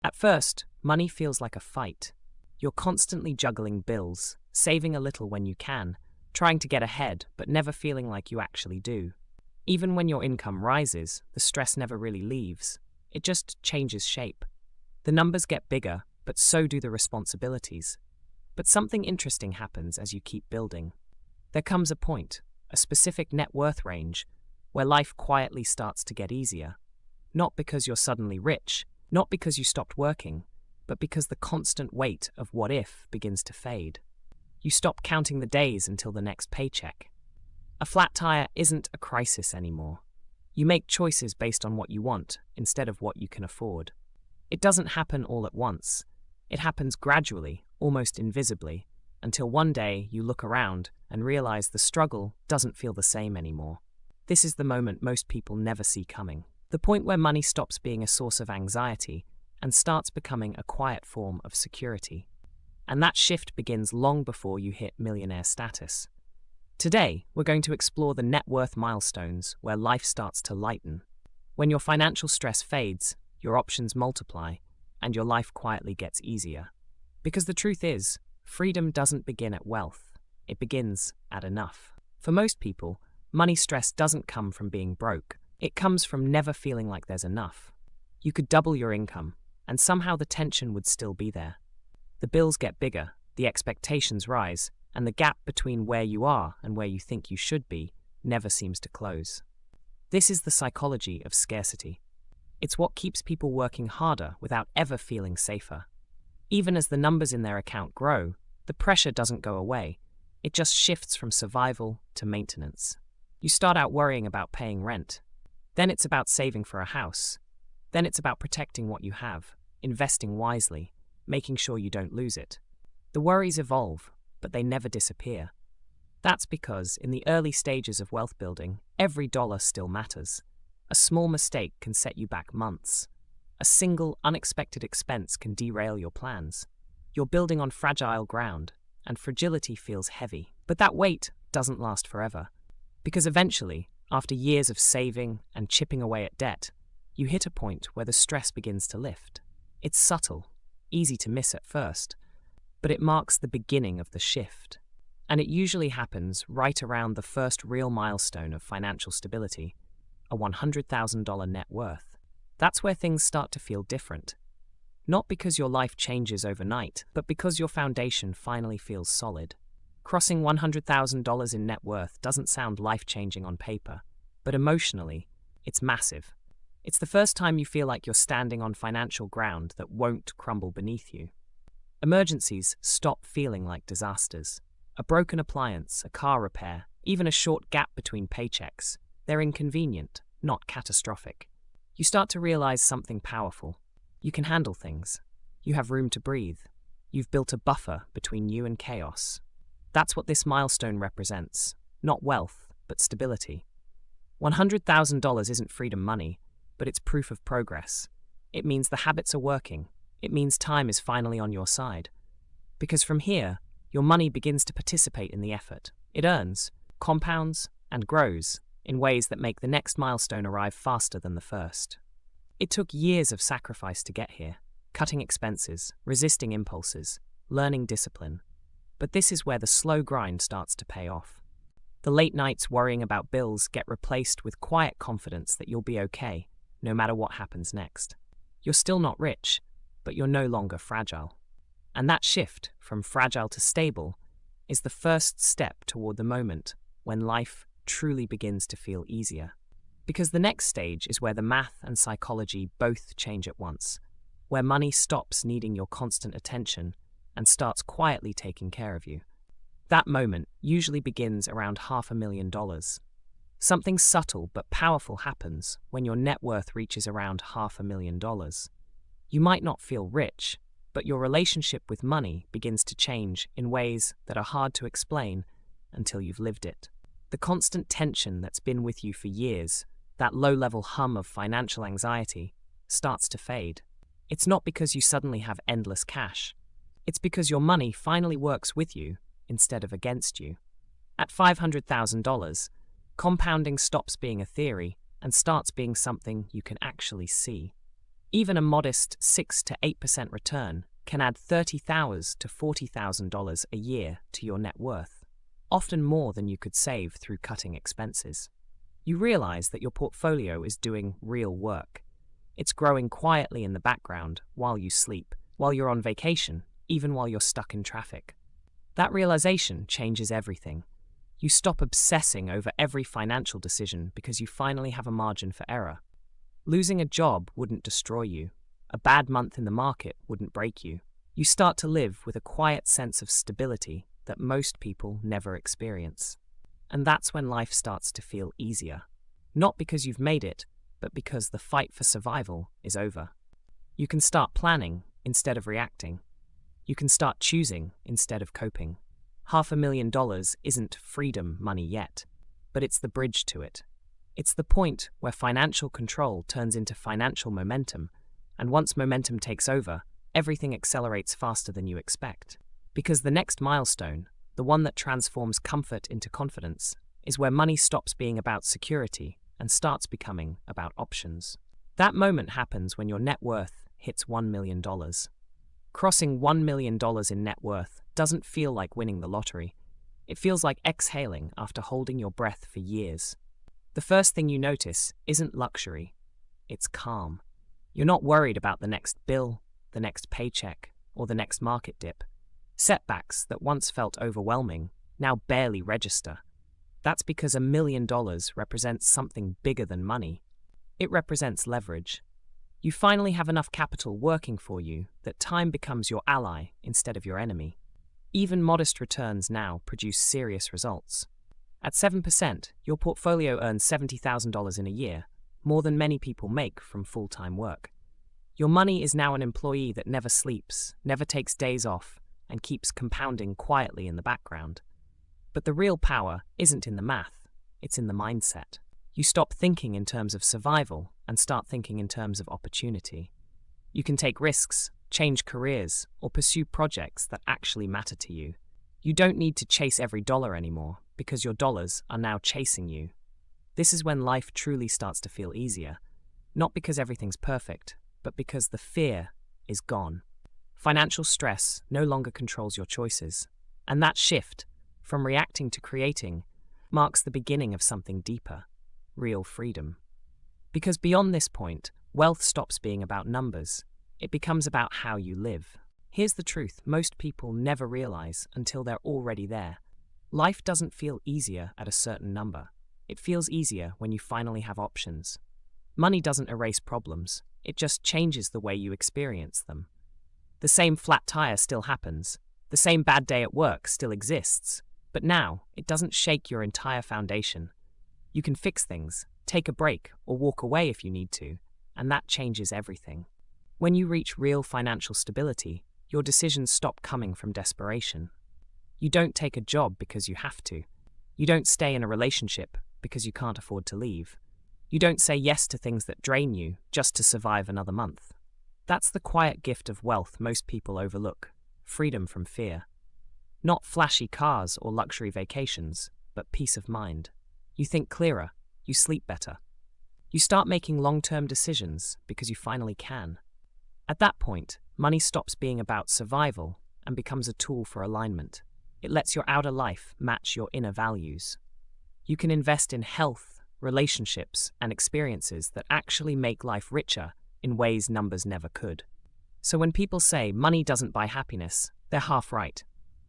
At first, money feels like a fight. You're constantly juggling bills, saving a little when you can, trying to get ahead but never feeling like you actually do. Even when your income rises, the stress never really leaves. It just changes shape. The numbers get bigger, but so do the responsibilities. But something interesting happens as you keep building. There comes a point, a specific net worth range, where life quietly starts to get easier. Not because you're suddenly rich, not because you stopped working, but because the constant weight of what if begins to fade. You stop counting the days until the next paycheck. A flat tire isn't a crisis anymore. You make choices based on what you want instead of what you can afford. It doesn't happen all at once. It happens gradually, almost invisibly, until one day you look around and realize the struggle doesn't feel the same anymore. This is the moment most people never see coming. The point where money stops being a source of anxiety and starts becoming a quiet form of security. And that shift begins long before you hit millionaire status. Today, we're going to explore the net worth milestones where life starts to lighten. When your financial stress fades, your options multiply, and your life quietly gets easier. Because the truth is, freedom doesn't begin at wealth. It begins at enough. For most people, money stress doesn't come from being broke. It comes from never feeling like there's enough. You could double your income, and somehow the tension would still be there. The bills get bigger, the expectations rise, and the gap between where you are and where you think you should be never seems to close. This is the psychology of scarcity. It's what keeps people working harder without ever feeling safer. Even as the numbers in their account grow, the pressure doesn't go away. It just shifts from survival to maintenance. You start out worrying about paying rent. Then it's about saving for a house. Then it's about protecting what you have, investing wisely, making sure you don't lose it. The worries evolve, but they never disappear. That's because, in the early stages of wealth building, every dollar still matters. A small mistake can set you back months. A single, unexpected expense can derail your plans. You're building on fragile ground, and fragility feels heavy. But that weight doesn't last forever. Because eventually, after years of saving and chipping away at debt, you hit a point where the stress begins to lift. It's subtle, easy to miss at first, but it marks the beginning of the shift. And it usually happens right around the first real milestone of financial stability, a $100,000 net worth. That's where things start to feel different. Not because your life changes overnight, but because your foundation finally feels solid. Crossing $100,000 in net worth doesn't sound life-changing on paper, but emotionally, it's massive. It's the first time you feel like you're standing on financial ground that won't crumble beneath you. Emergencies stop feeling like disasters. A broken appliance, a car repair, even a short gap between paychecks, they're inconvenient, not catastrophic. You start to realize something powerful. You can handle things. You have room to breathe. You've built a buffer between you and chaos. That's what this milestone represents. Not wealth, but stability. $100,000 isn't freedom money, but it's proof of progress. It means the habits are working. It means time is finally on your side. Because from here, your money begins to participate in the effort. It earns, compounds, and grows in ways that make the next milestone arrive faster than the first. It took years of sacrifice to get here, cutting expenses, resisting impulses, learning discipline. But this is where the slow grind starts to pay off. The late nights worrying about bills get replaced with quiet confidence that you'll be okay, no matter what happens next. You're still not rich, but you're no longer fragile. And that shift from fragile to stable is the first step toward the moment when life truly begins to feel easier. Because the next stage is where the math and psychology both change at once, where money stops needing your constant attention and starts quietly taking care of you. That moment usually begins around $500,000. Something subtle but powerful happens when your net worth reaches around $500,000. You might not feel rich, but your relationship with money begins to change in ways that are hard to explain until you've lived it. The constant tension that's been with you for years, that low-level hum of financial anxiety, starts to fade. It's not because you suddenly have endless cash. It's because your money finally works with you instead of against you. At $500,000, compounding stops being a theory and starts being something you can actually see. Even a modest 6 to 8% return can add $30,000 to $40,000 a year to your net worth, often more than you could save through cutting expenses. You realize that your portfolio is doing real work. It's growing quietly in the background while you sleep, while you're on vacation, even while you're stuck in traffic. That realization changes everything. You stop obsessing over every financial decision because you finally have a margin for error. Losing a job wouldn't destroy you. A bad month in the market wouldn't break you. You start to live with a quiet sense of stability that most people never experience. And that's when life starts to feel easier. Not because you've made it, but because the fight for survival is over. You can start planning instead of reacting. You can start choosing instead of coping. $500,000 isn't freedom money yet, but it's the bridge to it. It's the point where financial control turns into financial momentum, and once momentum takes over, everything accelerates faster than you expect. Because the next milestone, the one that transforms comfort into confidence, is where money stops being about security and starts becoming about options. That moment happens when your net worth hits $1 million. Crossing $1 million in net worth doesn't feel like winning the lottery. It feels like exhaling after holding your breath for years. The first thing you notice isn't luxury, it's calm. You're not worried about the next bill, the next paycheck, or the next market dip. Setbacks that once felt overwhelming now barely register. That's because $1 million represents something bigger than money. It represents leverage. You finally have enough capital working for you that time becomes your ally instead of your enemy. Even modest returns now produce serious results. At 7%, your portfolio earns $70,000 in a year, more than many people make from full-time work. Your money is now an employee that never sleeps, never takes days off, and keeps compounding quietly in the background. But the real power isn't in the math, it's in the mindset. You stop thinking in terms of survival and start thinking in terms of opportunity. You can take risks, change careers, or pursue projects that actually matter to you. You don't need to chase every dollar anymore because your dollars are now chasing you. This is when life truly starts to feel easier, not because everything's perfect, but because the fear is gone. Financial stress no longer controls your choices, and that shift, from reacting to creating, marks the beginning of something deeper, real freedom. Because beyond this point, wealth stops being about numbers. It becomes about how you live. Here's the truth most people never realize until they're already there. Life doesn't feel easier at a certain number. It feels easier when you finally have options. Money doesn't erase problems. It just changes the way you experience them. The same flat tire still happens. The same bad day at work still exists. But now, it doesn't shake your entire foundation. You can fix things, take a break, or walk away if you need to, and that changes everything. When you reach real financial stability, your decisions stop coming from desperation. You don't take a job because you have to. You don't stay in a relationship because you can't afford to leave. You don't say yes to things that drain you just to survive another month. That's the quiet gift of wealth most people overlook, freedom from fear. Not flashy cars or luxury vacations, but peace of mind. You think clearer, you sleep better. You start making long-term decisions because you finally can. At that point, money stops being about survival and becomes a tool for alignment. It lets your outer life match your inner values. You can invest in health, relationships, and experiences that actually make life richer in ways numbers never could. So when people say money doesn't buy happiness, they're half right.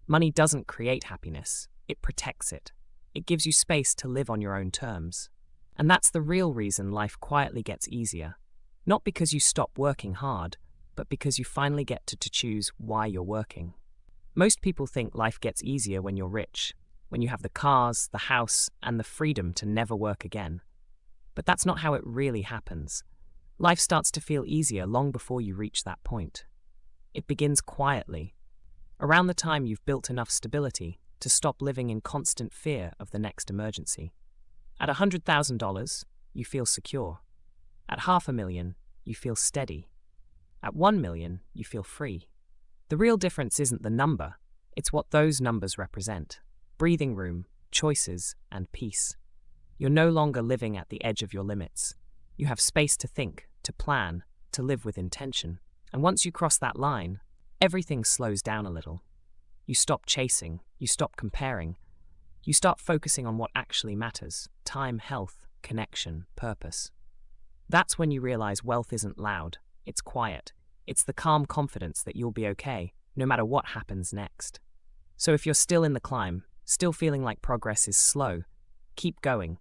Money doesn't create happiness, it protects it. It gives you space to live on your own terms. And that's the real reason life quietly gets easier. Not because you stop working hard, but because you finally get to choose why you're working. Most people think life gets easier when you're rich, when you have the cars, the house, and the freedom to never work again. But that's not how it really happens. Life starts to feel easier long before you reach that point. It begins quietly, around the time you've built enough stability to stop living in constant fear of the next emergency. At $100,000, you feel secure. At $500,000, you feel steady. At $1 million, you feel free. The real difference isn't the number, it's what those numbers represent. Breathing room, choices, and peace. You're no longer living at the edge of your limits. You have space to think, to plan, to live with intention. And once you cross that line, everything slows down a little. You stop chasing, you stop comparing, you start focusing on what actually matters: time, health, connection, purpose. That's when you realize wealth isn't loud, it's quiet. It's the calm confidence that you'll be okay, no matter what happens next. So if you're still in the climb, still feeling like progress is slow, keep going.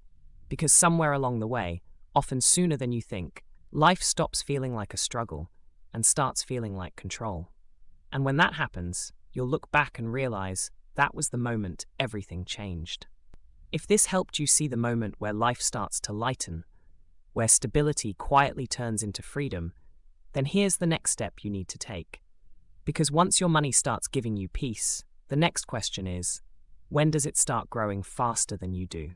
Because somewhere along the way, often sooner than you think, life stops feeling like a struggle and starts feeling like control. And when that happens, you'll look back and realize that was the moment everything changed. If this helped you see the moment where life starts to lighten, where stability quietly turns into freedom, then here's the next step you need to take. Because once your money starts giving you peace, the next question is, when does it start growing faster than you do?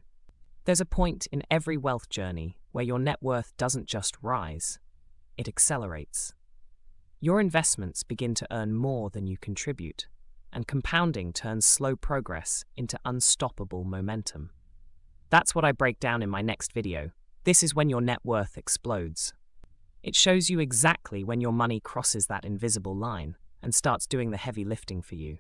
There's a point in every wealth journey where your net worth doesn't just rise, it accelerates. Your investments begin to earn more than you contribute, and compounding turns slow progress into unstoppable momentum. That's what I break down in my next video. This is when your net worth explodes. It shows you exactly when your money crosses that invisible line and starts doing the heavy lifting for you.